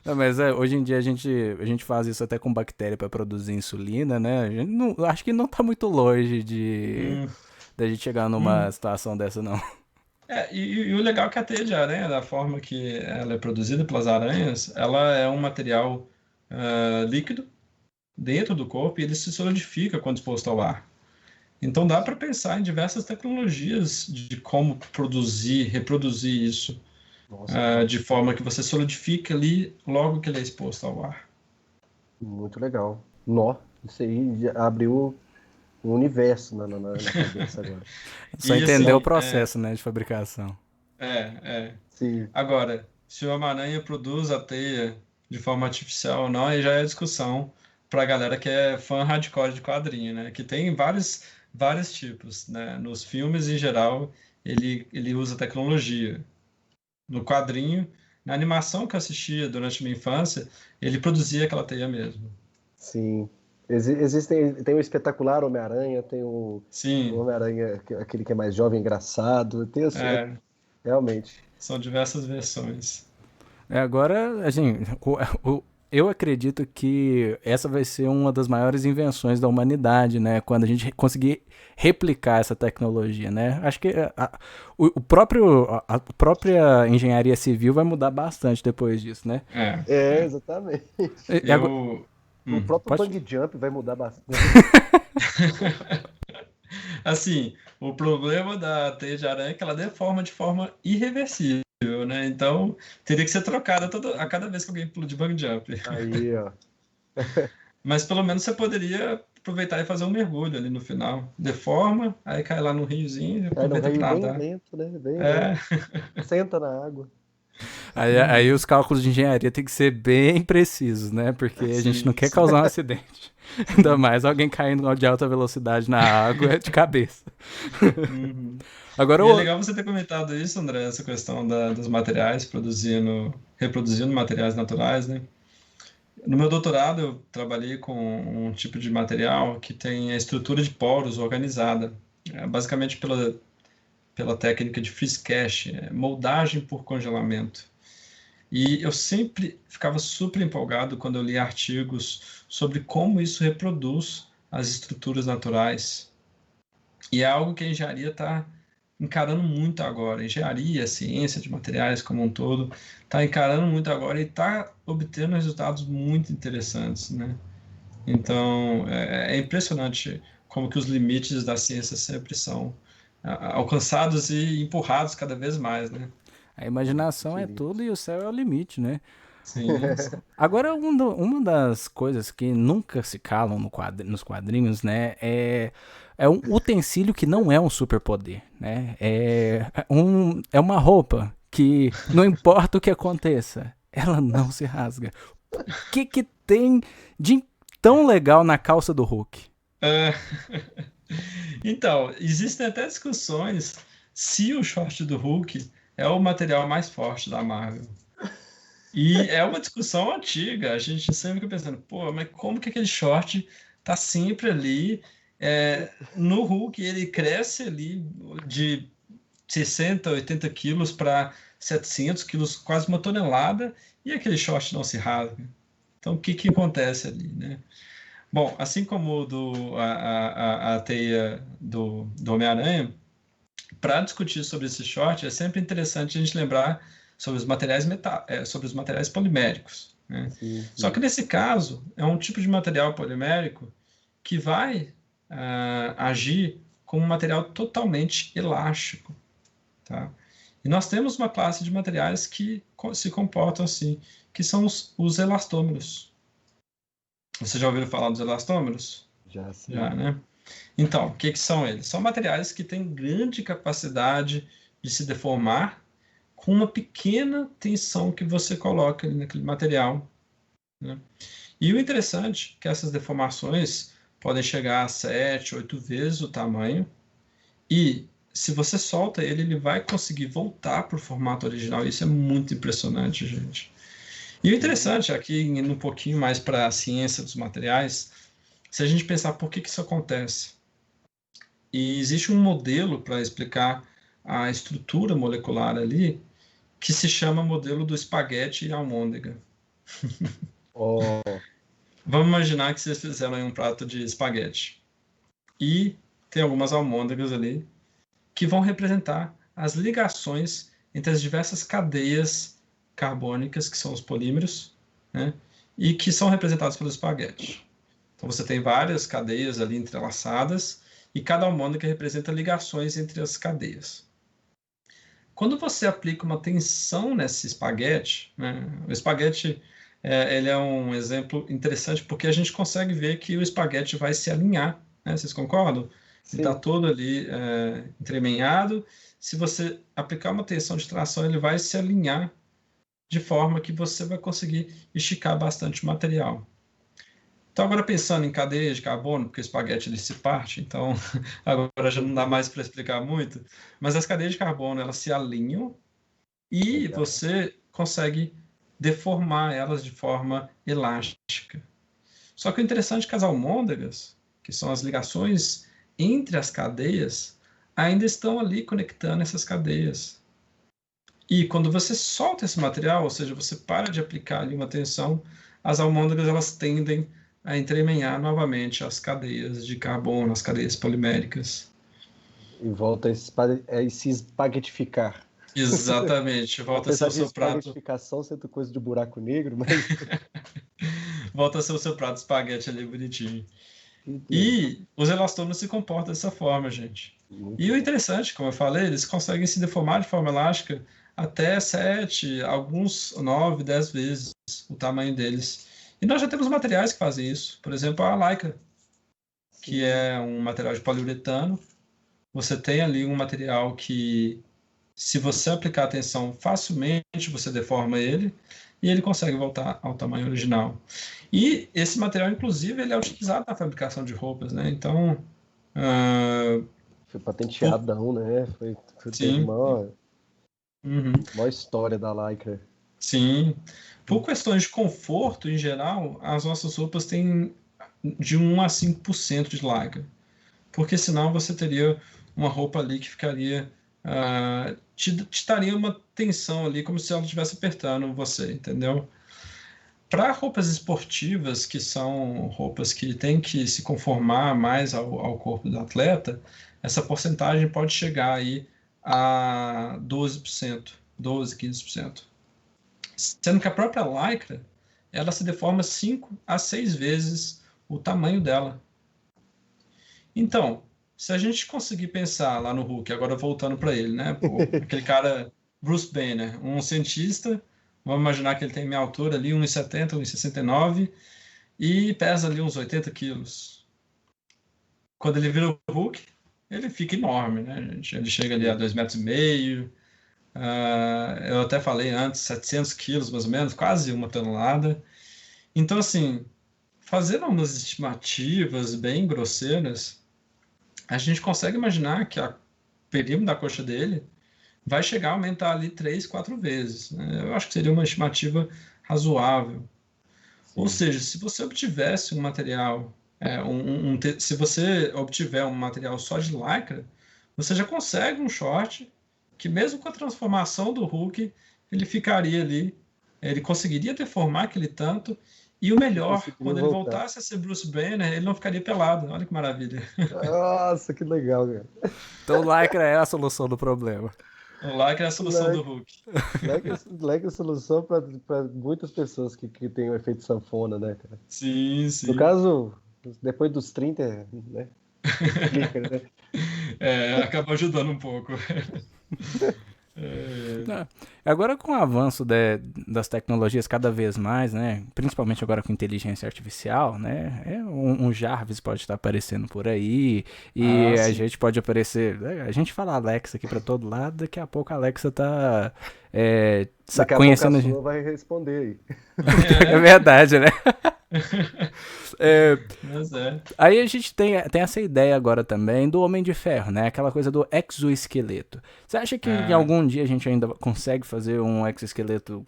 Não, mas hoje em dia a gente faz isso até com bactéria para produzir insulina, né? A gente não, acho que não tá muito longe da gente chegar numa situação dessa, não. E o legal é que a teia de aranha, da forma que ela é produzida pelas aranhas, ela é um material líquido dentro do corpo e ele se solidifica quando exposto ao ar. Então dá para pensar em diversas tecnologias de como reproduzir isso de forma que você solidifique ali logo que ele é exposto ao ar. Muito legal. Isso aí já abriu um universo na cabeça agora. Só entender o processo, né, de fabricação. Sim. Agora, se o Homem-Aranha produz a teia de forma artificial ou não, aí já é discussão para a galera que é fã hardcore de quadrinho, né? Que tem vários tipos, né? Nos filmes, em geral, ele usa tecnologia. No quadrinho, na animação que eu assistia durante minha infância, ele produzia aquela teia mesmo. Sim. Tem o espetacular Homem-Aranha, tem o Homem-Aranha, aquele que é mais jovem, engraçado. Tem realmente. São diversas versões. Agora, assim, eu acredito que essa vai ser uma das maiores invenções da humanidade, né? Quando a gente conseguir replicar essa tecnologia, né? Acho que a própria engenharia civil vai mudar bastante depois disso, né? Exatamente. O próprio bang jump vai mudar bastante. Assim, o problema da teia de aranha é que ela deforma de forma irreversível, né? Então, teria que ser trocada a cada vez que alguém pula de bang jump. Aí, ó. Mas pelo menos você poderia aproveitar e fazer um mergulho ali no final. Deforma, aí cai lá no riozinho e aproveita para nadar. Bem lento, né? Bem lento. Senta na água. Aí os cálculos de engenharia tem que ser bem precisos, né? Porque a gente não quer causar um acidente. Ainda mais alguém caindo de alta velocidade na água de cabeça. Agora, é legal você ter comentado isso, André, essa questão dos materiais reproduzindo materiais naturais, né? No meu doutorado, eu trabalhei com um tipo de material que tem a estrutura de poros organizada, basicamente pela técnica de freeze cache, moldagem por congelamento. E eu sempre ficava super empolgado quando eu li artigos sobre como isso reproduz as estruturas naturais. E é algo que a engenharia está encarando muito agora. A engenharia, a ciência de materiais como um todo, está encarando muito agora e está obtendo resultados muito interessantes, né? Então, é impressionante como que os limites da ciência sempre são alcançados e empurrados cada vez mais, né? A imaginação é tudo e o céu é o limite, né? Sim. Agora, uma das coisas que nunca se calam nos quadrinhos, né, é um utensílio que não é um superpoder, né? É uma roupa que, não importa o que aconteça, ela não se rasga. O que tem de tão legal na calça do Hulk? Então, existem até discussões se o short do Hulk é o material mais forte da Marvel. E é uma discussão antiga. A gente sempre fica pensando, pô, mas como que aquele short tá sempre ali? No Hulk, ele cresce ali de 60, 80 quilos para 700 quilos, quase uma tonelada, e aquele short não se rasga. Então, o que acontece ali, né? Bom, assim como a teia do Homem-Aranha, para discutir sobre esse short, é sempre interessante a gente lembrar sobre os materiais, sobre os materiais poliméricos, né? Sim, Só que sim. nesse caso, é um tipo de material polimérico que vai agir como um material totalmente elástico, tá? E nós temos uma classe de materiais que se comportam assim, que são os elastômeros. Você já ouviu falar dos elastômeros? Já sim. Já, né? Então, o que são eles? São materiais que têm grande capacidade de se deformar com uma pequena tensão que você coloca ali naquele material, né? E o interessante é que essas deformações podem chegar a 7, 8 vezes o tamanho, e se você solta ele, ele vai conseguir voltar para o formato original. Isso é muito impressionante, gente. E o interessante, aqui indo um pouquinho mais para a ciência dos materiais, se a gente pensar por que isso acontece. E existe um modelo para explicar a estrutura molecular ali, que se chama modelo do espaguete e almôndega. Oh, Vamos imaginar que vocês fizeram aí um prato de espaguete. E tem algumas almôndegas ali que vão representar as ligações entre as diversas cadeias carbônicas, que são os polímeros, né? E que são representados pelo espaguete. Então você tem várias cadeias ali entrelaçadas e cada almôndega representa ligações entre as cadeias. Quando você aplica uma tensão nesse espaguete, né, o espaguete ele é um exemplo interessante porque a gente consegue ver que o espaguete vai se alinhar, né? Vocês concordam? Ele está sim. todo ali entremeado. Se você aplicar uma tensão de tração, ele vai se alinhar de forma que você vai conseguir esticar bastante o material. Então, agora pensando em cadeia de carbono, porque o espaguete ele se parte, então agora já não dá mais para explicar muito, mas as cadeias de carbono elas se alinham e Legal. você consegue deformar elas de forma elástica. Só que o interessante é que as almôndegas, que são as ligações entre as cadeias, ainda estão ali conectando essas cadeias. E quando você solta esse material, ou seja, você para de aplicar ali uma tensão, as almôndegas elas tendem a entremear novamente as cadeias de carbono, as cadeias poliméricas. E volta a se espaguetificar. Exatamente, volta a ser Apesar o de seu prato, espaguetificação sendo coisa de buraco negro, mas. volta a ser o seu prato de espaguete ali bonitinho. Beleza. E os elastômeros se comportam dessa forma, gente. E Muito o bom. interessante, como eu falei, eles conseguem se deformar de forma elástica até 7, alguns 9, 10 vezes o tamanho deles. E nós já temos materiais que fazem isso. Por exemplo, a Lycra, que Sim. é um material de poliuretano. Você tem ali um material que, se você aplicar atenção, facilmente você deforma ele e ele consegue voltar ao tamanho original. E esse material, inclusive, ele é utilizado na fabricação de roupas, né? Então, Foi por, patenteadão, né? Teve sim, uhum, uma história da Lycra. sim. Por questões de conforto, em geral, as nossas roupas têm de 1 a 5% de lycra. Porque senão você teria uma roupa ali que ficaria te daria uma tensão ali como se ela estivesse apertando você, entendeu? Para roupas esportivas, que são roupas que têm que se conformar mais ao corpo do atleta, essa porcentagem pode chegar aí a 12%, 12, 15%. Sendo que a própria lycra, ela se deforma 5 a 6 vezes o tamanho dela. Então, se a gente conseguir pensar lá no Hulk, agora voltando para ele, né? Aquele cara, Bruce Banner, um cientista, vamos imaginar que ele tem minha altura ali, 1,70, 1,69, e pesa ali uns 80 quilos. Quando ele vira o Hulk, ele fica enorme, né, gente? Ele chega ali a Sim. 2,5 metros. Eu até falei antes, 700 quilos mais ou menos, quase 1 tonelada. Então, assim, fazendo umas estimativas bem grosseiras, a gente consegue imaginar que o perímetro da coxa dele vai chegar a aumentar ali 3, 4 vezes, né? Eu acho que seria uma estimativa razoável. Ou Sim. seja, se você obtivesse um material, se você obtiver um material só de lycra, você já consegue um short que mesmo com a transformação do Hulk, ele ficaria ali, ele conseguiria deformar aquele tanto E o melhor, Conseguiria quando ele voltar. voltasse a ser Bruce Banner, ele não ficaria pelado. Olha que maravilha. Nossa, que legal, cara. Então o Lycra é a solução do problema. O Lycra é a solução do Like, Hulk. like a solução para muitas pessoas que têm o efeito sanfona, né, cara? Sim, No sim. caso, depois dos 30, né? Explica, né? Acaba ajudando um pouco. É, Não, agora com o avanço das tecnologias cada vez mais, né, principalmente agora com inteligência artificial, né, um Jarvis pode estar aparecendo por aí e a sim. gente pode aparecer, a gente fala Alexa aqui para todo lado, daqui a pouco a Alexa tá Daqui a pouco a conhecendo a gente. sua vai responder aí. É verdade, né? É, Mas é. aí a gente tem essa ideia agora também do Homem de Ferro, né? Aquela coisa do exoesqueleto. Você acha que em Ah, algum dia a gente ainda consegue fazer um exoesqueleto,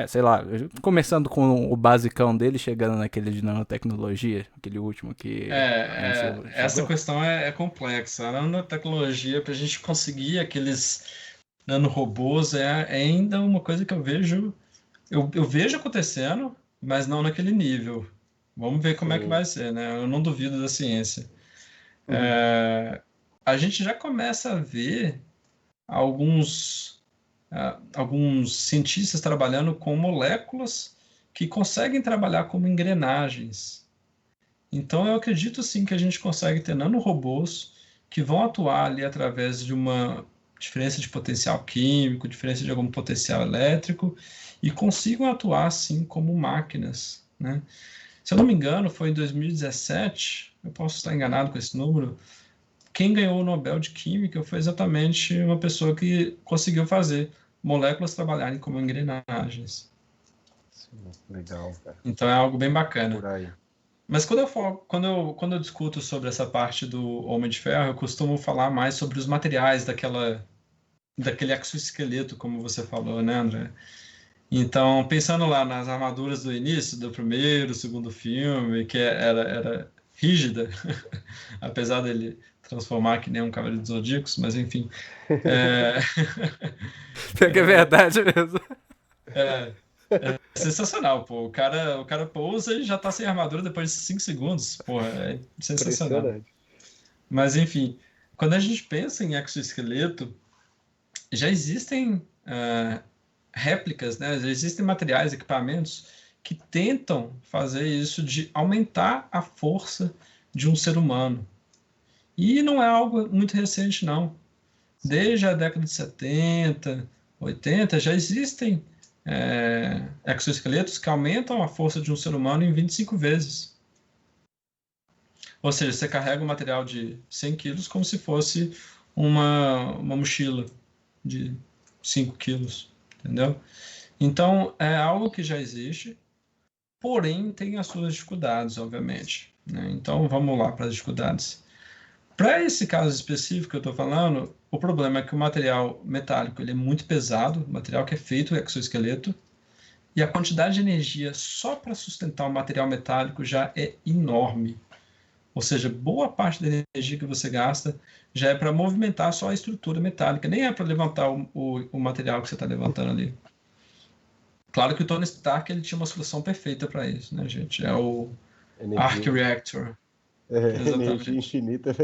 sei lá, começando com o basicão dele, chegando naquele de nanotecnologia, aquele último que a MCU essa chegou? questão é complexa. A nanotecnologia, para a gente conseguir aqueles nanorobôs, é ainda uma coisa que eu vejo. Eu vejo acontecendo, mas não naquele nível. Vamos ver como é que Sim. vai ser, né? Eu não duvido da ciência. Uhum. A gente já começa a ver alguns, alguns cientistas trabalhando com moléculas que conseguem trabalhar como engrenagens. Então, eu acredito sim que a gente consegue ter nanorobôs que vão atuar ali através de uma diferença de potencial químico, diferença de algum potencial elétrico, e consigam atuar assim como máquinas, né? Se eu não me engano, foi em 2017, eu posso estar enganado com esse número, quem ganhou o Nobel de Química foi exatamente uma pessoa que conseguiu fazer moléculas trabalharem como engrenagens. Sim, legal, cara. Então é algo bem bacana. Por aí. Mas quando eu discuto sobre essa parte do Homem de Ferro, eu costumo falar mais sobre os materiais daquele exoesqueleto, como você falou, né, André? Então, pensando lá nas armaduras do início, do primeiro, segundo filme, que era rígida, apesar dele transformar que nem um Cavaleiro dos Zodíacos, mas enfim. É, Pior que é verdade mesmo. é, é sensacional, pô. O cara pousa e já tá sem armadura depois de 5 segundos. Pô, é sensacional. Impressionante. Mas, enfim, quando a gente pensa em exoesqueleto, já existem réplicas, né? Já existem materiais, equipamentos que tentam fazer isso de aumentar a força de um ser humano. E não é algo muito recente, não. Sim. Desde a década de 70, 80, já existem exoesqueletos que aumentam a força de um ser humano em 25 vezes. Ou seja, você carrega um material de 100 quilos como se fosse uma mochila de 5 quilos, entendeu? Então, é algo que já existe, porém tem as suas dificuldades, obviamente, né? Então, vamos lá para as dificuldades. Para esse caso específico que eu estou falando, o problema é que o material metálico ele é muito pesado, o material que é feito o exoesqueleto, e a quantidade de energia só para sustentar o material metálico já é enorme. Ou seja, boa parte da energia que você gasta já é para movimentar só a estrutura metálica, nem é para levantar o material que você está levantando ali. Claro que o Tony Stark ele tinha uma solução perfeita para isso, né, gente? É o Arc Energia. Reactor, Energia exatamente. infinita,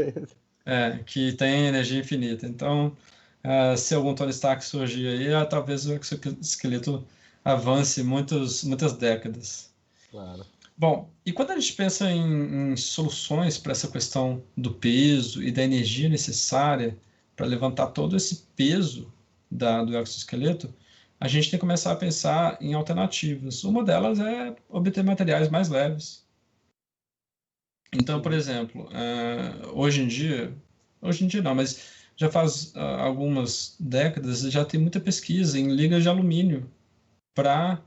né? Que tem energia infinita. Então, se algum Tony Stark surgir aí, talvez o exoesqueleto avance muitas décadas. Claro. Bom, e quando a gente pensa em soluções para essa questão do peso e da energia necessária para levantar todo esse peso do exoesqueleto, a gente tem que começar a pensar em alternativas. Uma delas é obter materiais mais leves. Então, por Uhum. exemplo, hoje em dia não, mas já faz algumas décadas já tem muita pesquisa em ligas de alumínio para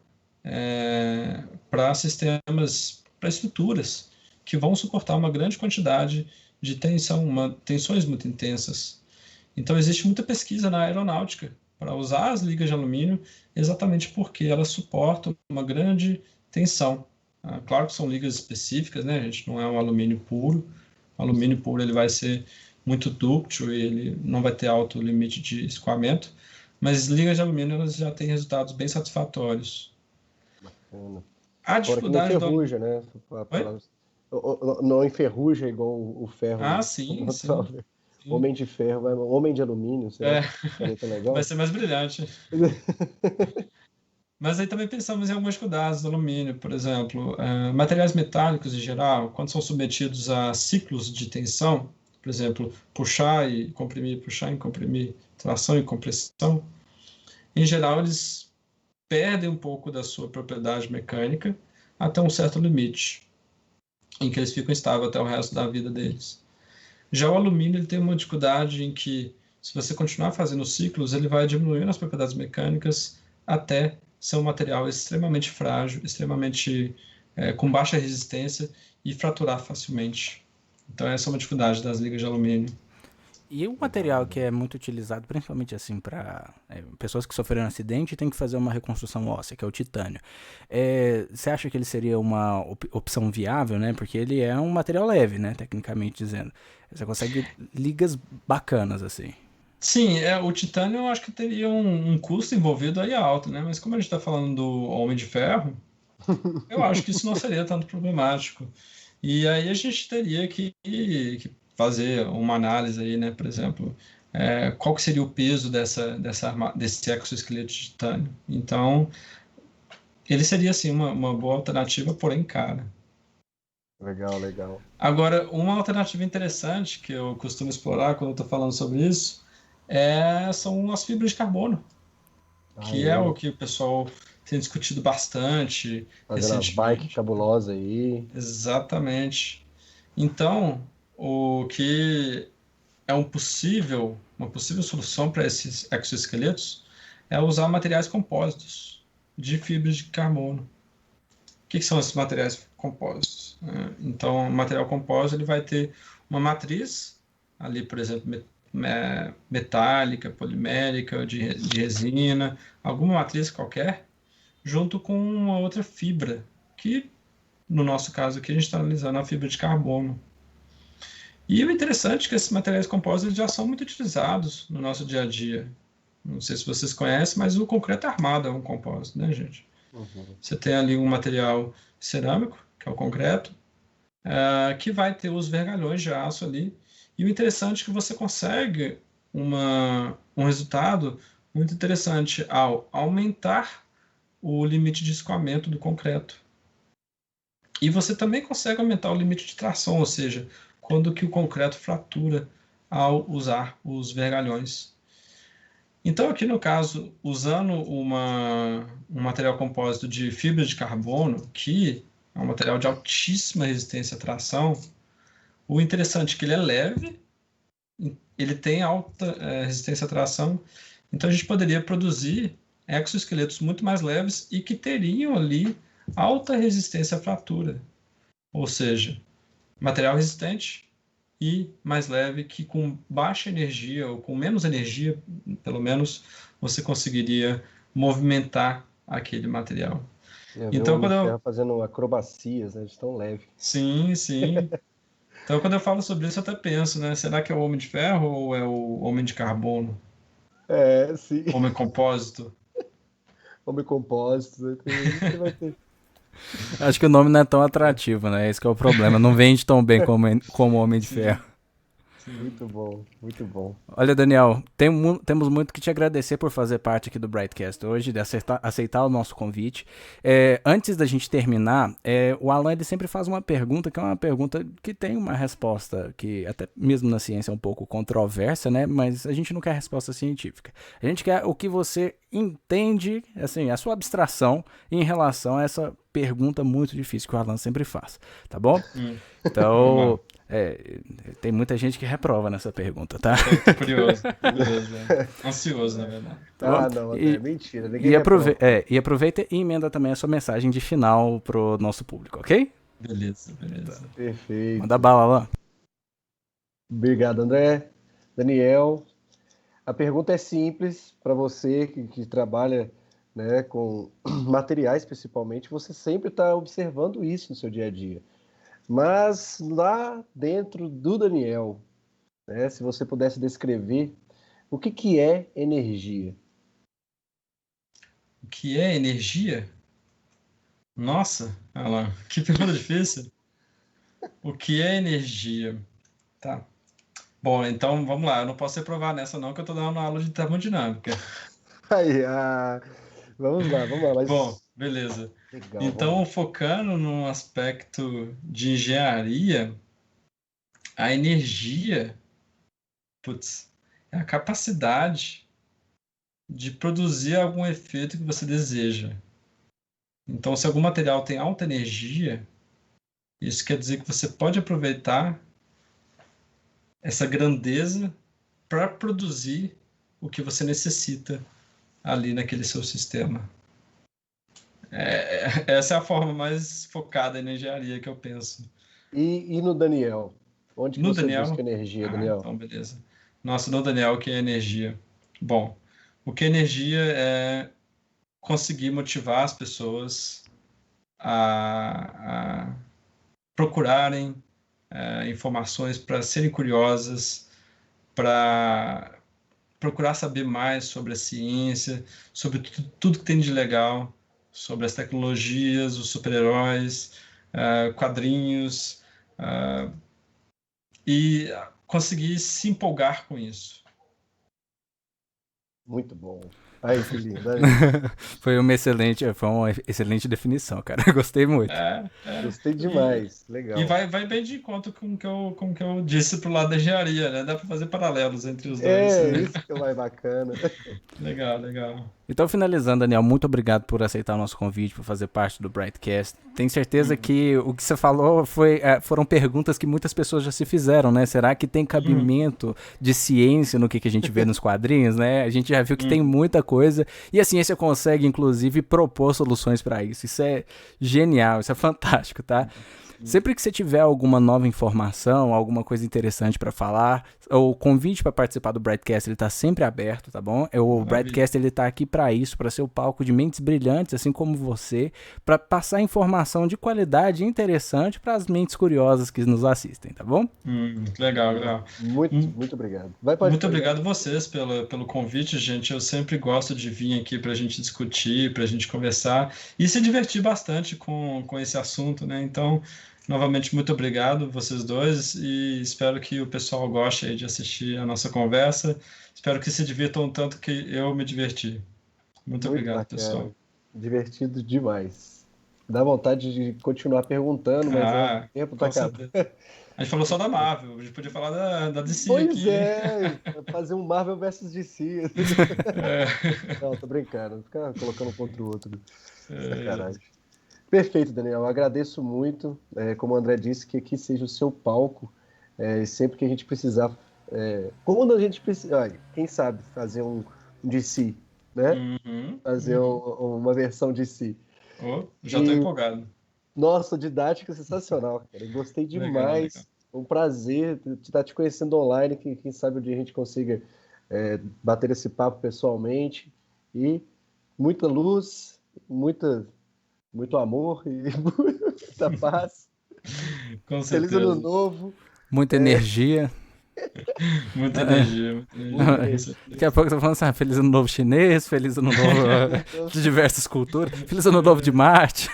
para sistemas, para estruturas que vão suportar uma grande quantidade de tensões muito intensas. Então, existe muita pesquisa na aeronáutica para usar as ligas de alumínio exatamente porque elas suportam uma grande tensão. Claro que são ligas específicas, né? A gente não é um alumínio puro. O alumínio puro ele vai ser muito dúctil e ele não vai ter alto limite de escoamento, mas ligas de alumínio elas já têm resultados bem satisfatórios. Bacana. A Fora que não dificuldade do alumínio... enferruja, né? Oi? Não enferruja igual o Ah, ferro sim, natural. sim, sim. Homem de ferro, homem de alumínio, será É, que ficaria tão vai legal? ser mais brilhante. Mas aí também pensamos em algumas dificuldades do alumínio, por exemplo, materiais metálicos em geral, quando são submetidos a ciclos de tensão, por exemplo, puxar e comprimir, tração e compressão, em geral eles perdem um pouco da sua propriedade mecânica até um certo limite, em que eles ficam estáveis até o resto da vida deles. Já o alumínio ele tem uma dificuldade em que, se você continuar fazendo ciclos, ele vai diminuindo as propriedades mecânicas até ser um material extremamente frágil, extremamente com baixa resistência e fraturar facilmente. Então essa é uma dificuldade das ligas de alumínio. E o Legal, material que legal. é muito utilizado, principalmente assim, para pessoas que sofreram um acidente e têm que fazer uma reconstrução óssea, que é o titânio. Você acha que ele seria uma opção viável, né? Porque ele é um material leve, né? Tecnicamente dizendo. Você consegue ligas bacanas, assim. Sim, o titânio eu acho que teria um custo envolvido aí alto, né? Mas como a gente está falando do Homem de Ferro, eu acho que isso não seria tanto problemático. E aí a gente teria que fazer uma análise aí, né? Por exemplo, qual que seria o peso desse exoesqueleto de titânio? Então, ele seria, assim, uma boa alternativa, porém cara. Legal, legal. Agora, uma alternativa interessante que eu costumo explorar quando eu estou falando sobre isso são as fibras de carbono, Ah, que é o é. que o pessoal tem discutido bastante Fazendo as bikes recentemente. cabulosas aí. Exatamente. Então, o que é uma possível solução para esses exoesqueletos é usar materiais compósitos de fibras de carbono. O que são esses materiais compósitos? Então, o material compósito ele vai ter uma matriz, ali, por exemplo, metálica, polimérica, de resina, alguma matriz qualquer, junto com uma outra fibra, que no nosso caso aqui a gente está analisando a fibra de carbono. E o interessante é que esses materiais compósitos já são muito utilizados no nosso dia a dia. Não sei se vocês conhecem, mas o concreto armado é um compósito, né, gente? Uhum. Você tem ali um material cerâmico, que é o concreto, que vai ter os vergalhões de aço ali. E o interessante é que você consegue um resultado muito interessante ao aumentar o limite de escoamento do concreto. E você também consegue aumentar o limite de tração, ou seja, quando que o concreto fratura ao usar os vergalhões. Então, aqui no caso, usando um material compósito de fibra de carbono, que é um material de altíssima resistência à tração, o interessante é que ele é leve, ele tem alta resistência à tração, então a gente poderia produzir exoesqueletos muito mais leves e que teriam ali alta resistência à fratura, ou seja, material resistente e mais leve, que com baixa energia ou com menos energia, pelo menos, você conseguiria movimentar aquele material. Eu vi o Então, Homem quando de eu... Ferro fazendo acrobacias, né, de tão leve. Sim, sim. Então, quando eu falo sobre isso, eu até penso, né? Será que é o Homem de Ferro ou é o Homem de Carbono? É, sim. Homem Compósito? Homem compósito, né, você vai ter. Acho que o nome não é tão atrativo, né? Esse que é o problema. Não vende tão bem como Homem de Ferro. Sim, sim. Muito bom, muito bom. Olha, Daniel, temos muito que te agradecer por fazer parte aqui do Brightcast hoje, de aceitar o nosso convite. Antes da gente terminar, o Alan ele sempre faz uma pergunta que é uma pergunta que tem uma resposta que até mesmo na ciência é um pouco controversa, né? Mas a gente não quer resposta científica. A gente quer o que você entende, assim, a sua abstração em relação a essa pergunta muito difícil que o Alan sempre faz, tá bom? Vamos Então, lá. tem muita gente que reprova nessa pergunta, tá? Tô curioso, né? Ansioso, na verdade. Tá bom? Ah, não, André, E, mentira, ninguém e, aprove reprova. e aproveita e emenda também a sua mensagem de final pro nosso público, ok? Beleza, beleza. Manda Perfeito. bala lá. Obrigado, André. Daniel, a pergunta é simples para você que trabalha, né, com materiais principalmente, você sempre está observando isso no seu dia a dia. Mas lá dentro do Daniel, né, se você pudesse descrever o que é energia? O que é energia? Nossa, olha lá, que pergunta difícil. O que é energia? Tá. Bom, então vamos lá. Eu não posso reprovar nessa, não, que eu tô dando aula de termodinâmica. Aí, vamos lá, Bom, mas beleza. legal, vamos Então, lá. focando no aspecto de engenharia, a energia, putz, é a capacidade de produzir algum efeito que você deseja. Então, se algum material tem alta energia, isso quer dizer que você pode aproveitar essa grandeza para produzir o que você necessita ali naquele seu sistema. Essa é a forma mais focada na engenharia que eu penso. E no Daniel? Onde que No você busca Daniel, energia, Daniel? então beleza. Nossa, no Daniel, o que é energia? Bom, o que é energia é conseguir motivar as pessoas a procurarem informações, para serem curiosas, para procurar saber mais sobre a ciência, sobre tudo que tem de legal, sobre as tecnologias, os super-heróis, quadrinhos, e conseguir se empolgar com isso. Muito bom. Aí, que lindo. Aí. Foi uma excelente definição, cara. Gostei muito. É, é, Gostei e, demais. e Legal. vai bem de encontro com o que eu disse pro lado da engenharia, né? Dá para fazer paralelos entre os dois. É, isso que é mais bacana. Legal, legal. Então, finalizando, Daniel, muito obrigado por aceitar o nosso convite, por fazer parte do Brightcast. Tenho certeza que o que você falou foram perguntas que muitas pessoas já se fizeram, né? Será que tem cabimento de ciência no que a gente vê nos quadrinhos, né? A gente já viu que tem muita coisa e a ciência consegue, inclusive, propor soluções para isso. Isso é genial, isso é fantástico, tá? Sempre que você tiver alguma nova informação, alguma coisa interessante para falar, o convite para participar do Brightcast ele tá sempre aberto, tá bom? O Brightcast ele tá aqui para isso, para ser o palco de mentes brilhantes, assim como você, para passar informação de qualidade interessante para as mentes curiosas que nos assistem, tá bom? Legal, legal. Muito obrigado. Muito obrigado a vocês pelo convite, gente. Eu sempre gosto de vir aqui para a gente discutir, para a gente conversar e se divertir bastante com esse assunto, né? Então, novamente, muito obrigado, vocês dois, e espero que o pessoal goste aí de assistir a nossa conversa. Espero que se divirtam tanto que eu me diverti. Muito Muito obrigado, bacana. pessoal. Divertido demais. Dá vontade de continuar perguntando, mas o tempo tá Com acabando. certeza. A gente falou só da Marvel, a gente podia falar da DC Pois aqui. é, fazer um Marvel versus DC. É. Não, tô brincando. Ficar colocando um contra o outro. Sacanagem. Perfeito, Daniel. Agradeço muito. Como o André disse, que aqui seja o seu palco. Sempre que a gente precisar. Quando a gente precisar, quem sabe, fazer um DC, né? Fazer uma versão DC. Já estou empolgado. Nossa, didática sensacional, cara. Eu gostei Legal, legal. demais. Um prazer estar te conhecendo online. Quem sabe um dia a gente consiga bater esse papo pessoalmente. E muita luz, muito amor e muita paz. Com Feliz certeza. Ano Novo. Muita energia. Muita energia. Daqui a pouco eu tô falando assim, feliz ano novo chinês, feliz ano novo de diversas culturas, feliz ano novo de Marte.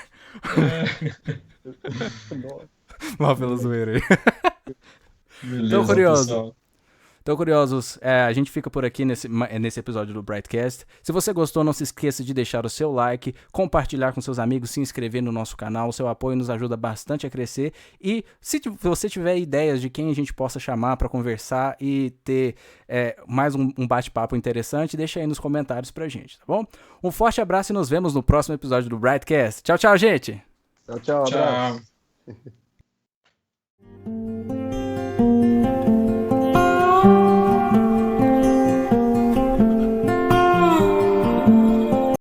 Mal pela zoeira aí. Beleza, pessoal. Então, curiosos, a gente fica por aqui nesse episódio do Brightcast. Se você gostou, não se esqueça de deixar o seu like, compartilhar com seus amigos, se inscrever no nosso canal. O seu apoio nos ajuda bastante a crescer. E se você tiver ideias de quem a gente possa chamar para conversar e ter mais um bate-papo interessante, deixa aí nos comentários pra gente, tá bom? Um forte abraço e nos vemos no próximo episódio do Brightcast. Tchau, tchau, gente! Tchau, tchau. Abraço.